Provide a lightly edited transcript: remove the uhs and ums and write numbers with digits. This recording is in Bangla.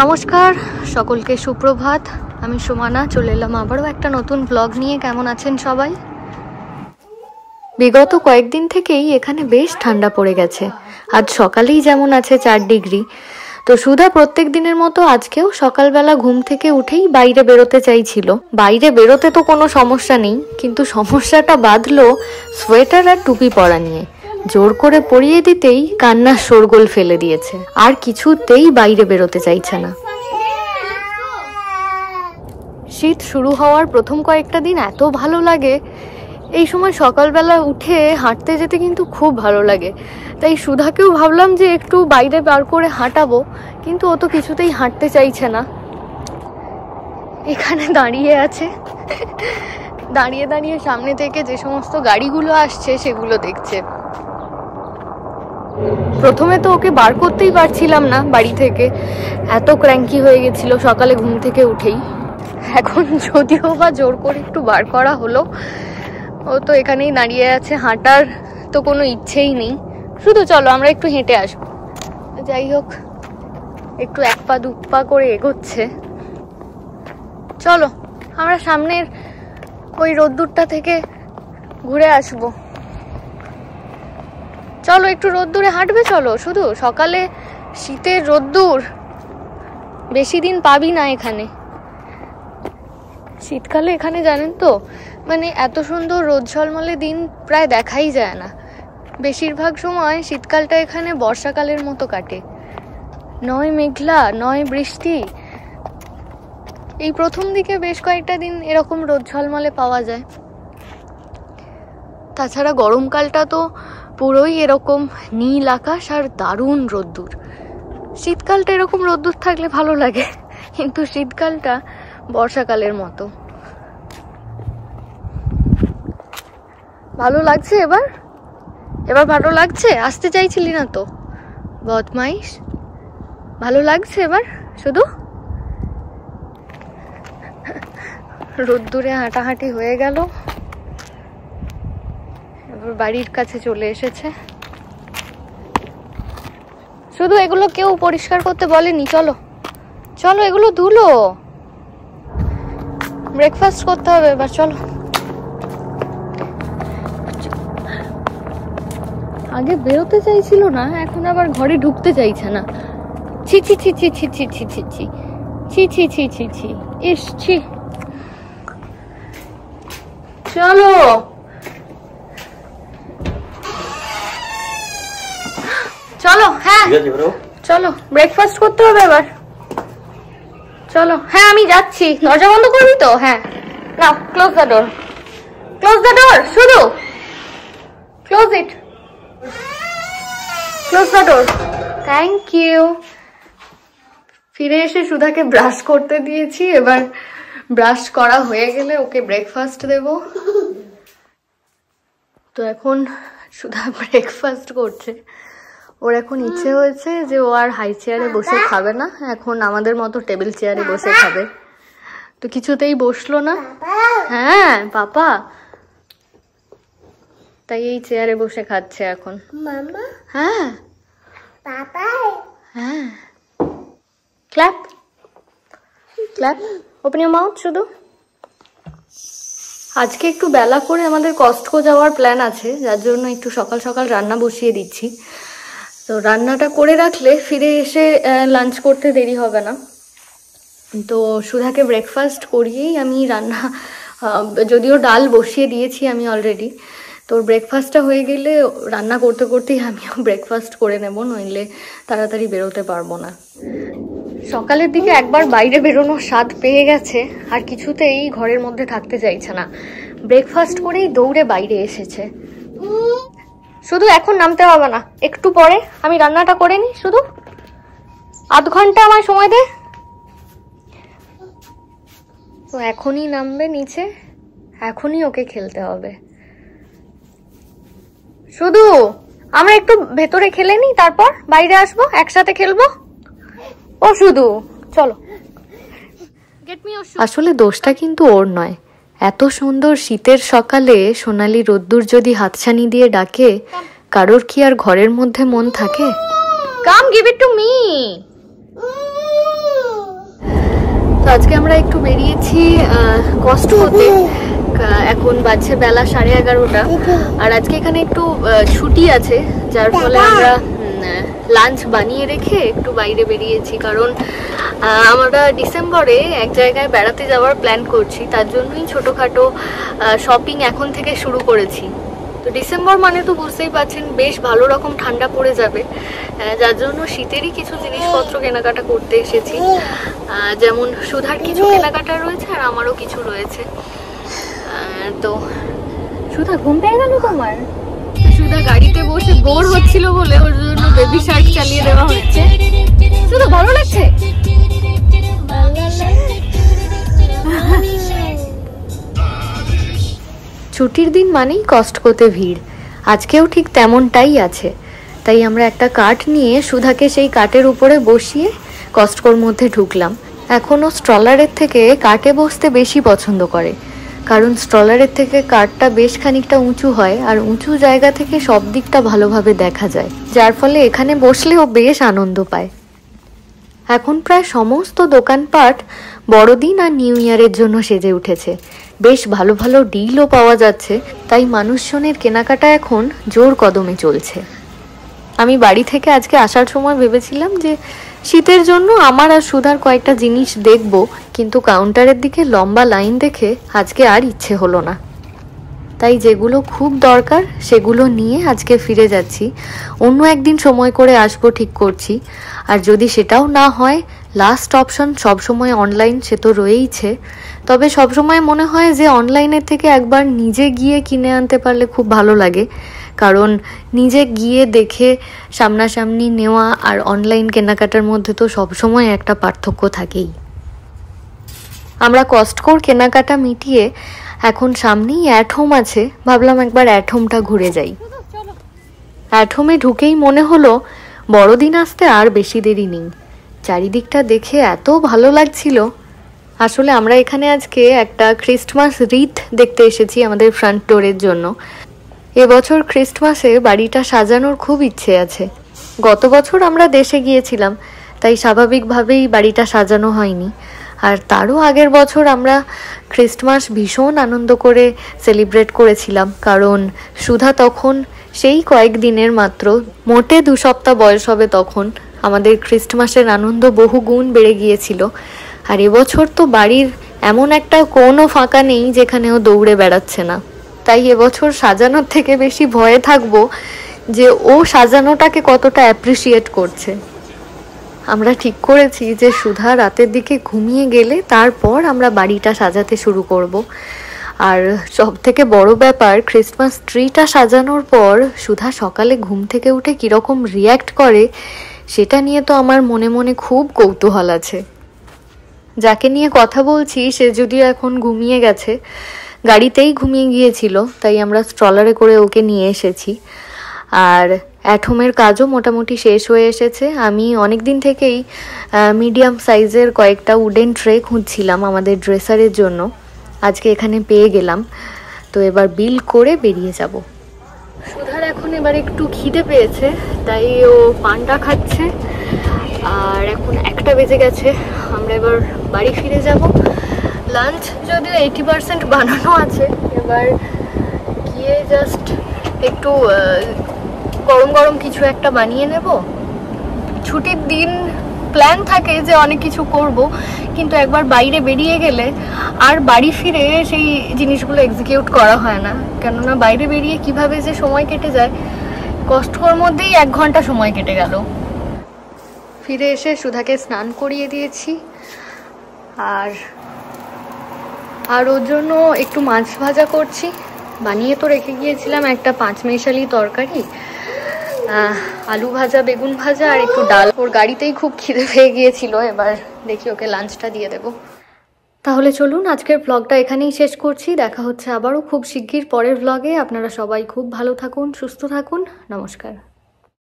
নমস্কার সকলকে, সুপ্রভাত। আমি সুমানা চলে এলাম আবারও একটা নতুন ব্লগ নিয়ে। কেমন আছেন সবাই? বিগত কয়েকদিন থেকেই এখানে বেশ ঠান্ডা পড়ে গেছে। আজ সকালেই যেমন আছে 4 ডিগ্রি, তো সুধা প্রত্যেক দিনের মতো আজকেও সকালবেলা ঘুম থেকে উঠেই বাইরে বেরোতে চাইছিল। বাইরে বেরোতে তো কোনো সমস্যা নেই, কিন্তু সমস্যাটা বাঁধলো সোয়েটার আর টুপি পরা নিয়ে। জোর করে পরিয়ে দিতেই কান্নার শোরগোল ফেলে দিয়েছে, আর কিছুতেই বাইরে বেরোতে চাইছে না। শীত শুরু হওয়ার প্রথম কয়েকটা দিন এত ভালো লাগে, এই সময় সকালবেলা উঠে হাঁটতে যেতে কিন্তু খুব ভালো লাগে। তাই সুধাকেও ভাবলাম যে একটু বাইরে বার করে হাঁটাবো, কিন্তু ও তো কিছুতেই হাঁটতে চাইছে না। এখানে দাঁড়িয়ে আছে, দাঁড়িয়ে দাঁড়িয়ে সামনে থেকে যে সমস্ত গাড়িগুলো আসছে সেগুলো দেখছে। প্রথমে তো ওকে বার করতেই পারছিলাম না বাড়ি থেকে, এত ক্র্যাঙ্কি হয়ে গেছিল সকালে ঘুম থেকে উঠেই। এখন যদিও বা জোর করে একটু বার করা হলো, ও তো এখানেই দাঁড়িয়ে আছে, হাঁটার তো কোনো ইচ্ছেই নেই। শুধু চলো আমরা একটু হেঁটে আসবো। যাই হোক, একটু এক পা দু পা করে এগোচ্ছে। চলো আমরা সামনের ওই রোদ্দুরটা থেকে ঘুরে আসবো। চলো একটু রোদ্দুরে হাঁটবে, চলো। শুধু সকালে শীতের রোদ্দুর বেশি দিন পাবি না এখানে। শীতকালে এখানে জানেন তো, মানে এত সুন্দর রোদ ঝলমলে দিন প্রায় দেখাই যায় না। বেশিরভাগ সময় শীতকালটা এখানে বর্ষাকালের মতো কাটে, নয় মেঘলা নয় বৃষ্টি। এই প্রথম দিকে বেশ কয়েকটা দিন এরকম রোদ ঝলমলে পাওয়া যায়। তাছাড়া গরমকালটা তো পুরোই এরকম নীল আকাশ আর দারুণ রোদ্দুর। শীতকালটা এরকম রোদ্দুর থাকলে ভালো লাগে, কিন্তু শীতকালটা বর্ষাকালের মতো। ভালো লাগছে এবার? এবার ভালো লাগছে? আসতে চাইছিলি না তো, বদমাইশ। ভালো লাগছে এবার? শুধু রোদ্দুরে হাঁটাহাঁটি হয়ে গেল, এবার বাড়ির কাছে চলে এসেছে। শুধু এগুলো কেউ পরিষ্কার করতে বলেনি। চলো চলো, এগুলো ধুলো। ব্রেকফাস্ট করতে হবে এবার, চলো। আগে বেরোতে চাইছিল না, এখন আবার ঘরে ঢুকতে চাইছে না। ছি ছি ছি ছি ছি ছি ছি ছি ছি ছি ছি ছি ছি ছি ইস ছি। চলো চলো, হ্যাঁ চলো, ব্রেকফাস্ট করতে হবে এবার। চলো, হ্যাঁ আমি যাচ্ছি। দরজা বন্ধ করবি তো? হ্যাঁ নাও, close the door, close the door. শুধু close it, close the door. Thank you. ফিরে এসে সুধাকে ব্রাশ করতে দিয়েছি। এবার ব্রাশ করা হয়ে গেলে ওকে ব্রেকফাস্ট দেব। তো এখন সুধা ব্রেকফাস্ট করছে। ওর এখন ইচ্ছে হয়েছে যে ও আর হাই চেয়ারে বসে খাবে না, এখন আমাদের মতো টেবিল চেয়ারে বসে খাবে। তো কিছুতেই বসলো না। হ্যাঁ পাপা, তাই এই চেয়ারে বসে খাচ্ছে এখন। হ্যাঁ হ্যাঁ, clap clap, open your mouth. শুধু আজকে একটু বেলা করে আমাদের কস্টকো যাওয়ার প্ল্যান আছে, যার জন্য একটু সকাল সকাল রান্না বসিয়ে দিচ্ছি। তো রান্নাটা করে রাখলে ফিরে এসে লাঞ্চ করতে দেরি হবে না। তো সুধাকে ব্রেকফাস্ট করিয়েই আমি রান্না, যদিও ডাল বসিয়ে দিয়েছি আমি অলরেডি। তোর ব্রেকফাস্টটা হয়ে গেলে রান্না করতে করতেই আমিও ব্রেকফাস্ট করে নেব, নইলে তাড়াতাড়ি বেরোতে পারবো না। সকালের দিকে একবার বাইরে বেরোনোর স্বাদ পেয়ে গেছে, আর কিছুতেই ঘরের মধ্যে থাকতে চাইছে না। ব্রেকফাস্ট করেই দৌড়ে বাইরে এসেছে। শুধু এখন নামতে হবে না, একটু পরে আমি রান্নাটা করে নিই। শুধু আধ ঘন্টা আমার সময় দে। তো এখনই নামবে নিচে, এখনই ওকে খেলতে হবে। শুধু আমরা একটু ভেতরে খেলে নিই, তারপর বাইরে আসবো, একসাথে খেলবো। ও শুধু চলো। আসলে দোষটা কিন্তু ওর নয়। এত সুন্দর শীতের সকালে সোনালি রোদ্দুর যদি হাতছানি দিয়ে ডাকে, কারোর কি আর ঘরের মধ্যে মন থাকে? কাম, গিভ ইট টু মি। তো আজকে আমরা একটু বেরিয়েছি কস্টকোতে। এখন বাজছে বেলা 11:30, আর আজকে এখানে একটু ছুটি আছে, যার ফলে আমরা লাঞ্চ বানিয়ে রেখে একটু বাইরে বেরিয়েছি। কারণ আমরা ডিসেম্বরে এক জায়গায় বেড়াতে যাওয়ার প্ল্যান করছি, তার জন্যই ছোটোখাটো শপিং এখন থেকে শুরু করেছি। তো ডিসেম্বর মানে তো বুঝতেই পারছেন বেশ ভালো রকম ঠান্ডা পড়ে যাবে, যার জন্য শীতেরই কিছু জিনিসপত্র কেনাকাটা করতে এসেছি। যেমন সুধার কিছু কেনাকাটা রয়েছে আর আমারও কিছু রয়েছে। তো সুধা ঘুম পেয়ে গেল তোমার? সুধা গাড়িতে বসে বোর হচ্ছিল বলে ওর জন্য বেবি শার্ক চালিয়ে দেওয়া হচ্ছে। সুধা ভালো লাগছে? ছুটির দিন মানেই কস্টকোতে ভিড়, আজকেও ঠিক তেমনটাই আছে। তাই আমরা একটা কার্ট নিয়ে সুধাকে সেই কার্টের উপরে বসিয়ে কস্টকোর মধ্যে ঢুকলাম। এখনও স্ট্রলারের থেকে কার্টে বসতে বেশি পছন্দ করে, কারণ স্ট্রলারের থেকে কার্টটা বেশ খানিকটা উঁচু হয় আর উঁচু জায়গা থেকে সব দিকটা ভালোভাবে দেখা যায়, যার ফলে এখানে বসলেও বেশ আনন্দ পায়। এখন প্রায় সমস্ত দোকানপাট বড়দিন আর নিউ ইয়ারের জন্য সেজে উঠেছে। বেশ ভালো ভালো ডিলও পাওয়া যাচ্ছে, তাই মানুষজনের কেনাকাটা এখন জোর কদমে চলছে। আমি বাড়ি থেকে আজকে আসার সময় ভেবেছিলাম যে শীতের জন্য আমার আর সুধার কয়েকটা জিনিস দেখব, কিন্তু কাউন্টারের দিকে লম্বা লাইন দেখে আজকে আর ইচ্ছে হলো না। তাই যেগুলো খুব দরকার সেগুলো নিয়ে আজকে ফিরে যাচ্ছি। অন্য একদিন সময় করে আসবো ঠিক করছি। আর যদি সেটাও না হয়, লাস্ট অপশন সবসময় অনলাইন, সে তো রয়েইছে। তবে সবসময় মনে হয় যে অনলাইনের থেকে একবার নিজে গিয়ে কিনে আনতে পারলে খুব ভালো লাগে, কারণ নিজে গিয়ে দেখে সামনাসামনি নেওয়া আর অনলাইন কেনাকাটার মধ্যে তো সবসময় একটা পার্থক্য থাকেই। আমরা কস্টকোর কেনাকাটা মিটিয়ে এখন সামনেই অ্যাট হোম আছে, ভাবলাম একবার অ্যাট হোমটা ঘুরে যাই। অ্যাট হোমে ঢুকেই মনে হলো বড়দিন আসতে আর বেশি দেরি নেই। চারিদিকটা দেখে এত ভালো লাগছিল। আসলে আমরা এখানে আজকে একটা ক্রিসমাস রিথ দেখতে এসেছি আমাদের ফ্রন্ট ডোরের জন্য। এবছর ক্রিসমাসে বাড়িটা সাজানোর খুব ইচ্ছে আছে। গত বছর আমরা দেশে গিয়েছিলাম, তাই স্বাভাবিকভাবেই বাড়িটা সাজানো হয়নি। আর তারও আগের বছর আমরা ক্রিসমাস ভীষণ আনন্দ করে সেলিব্রেট করেছিলাম, কারণ সুধা তখন সেই কয়েকদিনের মাত্র, মোটে 2 সপ্তাহ বয়স হবে তখন। আমাদের ক্রিসমাসের আনন্দ বহু গুণ বেড়ে গিয়েছিল। আর এবছর তো বাড়ির এমন একটা কোণও ফাঁকা নেই যেখানে ও দৌড়ে বেড়াচ্ছে না। তাই এবছর সাজানোর থেকে বেশি ভয়ে থাকবো যে ও সাজানোটাকে কতটা অ্যাপ্রিসিয়েট করছে। আমরা ঠিক করেছি যে সুধা রাতের দিকে ঘুমিয়ে গেলে তারপর আমরা বাড়িটা সাজাতে শুরু করব। আর সব থেকে বড় ব্যাপার, ক্রিসমাস ট্রিটা সাজানোর পর সুধা সকালে ঘুম থেকে উঠে কীরকম রিয়্যাক্ট করে সেটা নিয়ে তো আমার মনে মনে খুব কৌতূহল আছে। যাকে নিয়ে কথা বলছি সে যদিও এখন ঘুমিয়ে গেছে, গাড়িতেই ঘুমিয়ে গিয়েছিল, তাই আমরা স্ট্রলারে করে ওকে নিয়ে এসেছি। আর অ্যাট হোমের কাজও মোটামুটি শেষ হয়ে এসেছে। আমি অনেক দিন থেকেই মিডিয়াম সাইজের কয়েকটা উডেন ট্রে খুঁজছিলাম আমাদের ড্রেসারের জন্য, আজকে এখানে পেয়ে গেলাম। তো এবার বিল করে বেরিয়ে যাব। সুধার এখন এবার একটু খিদে পেয়েছে, তাই ও পান্ডা খাচ্ছে। আর এখন 1টা বেজে গেছে, আমরা এবার বাড়ি ফিরে যাব। লাঞ্চ যদিও 80% বানানো আছে, এবার গিয়ে জাস্ট একটু গরম গরম কিছু একটা বানিয়ে নেব। ছুটির দিন প্ল্যান থাকে যে অনেক কিছু করব, কিন্তু একবার বাইরে বেরিয়ে গেলে আর বাড়ি ফিরে সেই জিনিসগুলো এক্সিকিউট করা হয় না। কেননা বাইরে বেরিয়ে কিভাবে যে সময় কেটে যায়, কষ্টকর মধ্যেই 1 ঘন্টা সময় কেটে গেল। ফিরে এসে সুধাকে স্নান করিয়ে দিয়েছি, আর ওর জন্য একটু মাছ ভাজা করছি। বানিয়ে তো রেখে গিয়েছিলাম একটা 5 মেশালি তরকারি, আলু ভাজা, বেগুন ভাজা আর একটু ডাল। ওর গাড়িতেই খুব খিদে পেয়ে গিয়েছিল, এবার দেখি ওকে লাঞ্চটা দিয়ে দেবো। তাহলে চলুন আজকের ব্লগটা এখানেই শেষ করছি। দেখা হচ্ছে আবারও খুব শিগগির পরের ব্লগে। আপনারা সবাই খুব ভালো থাকুন, সুস্থ থাকুন। নমস্কার।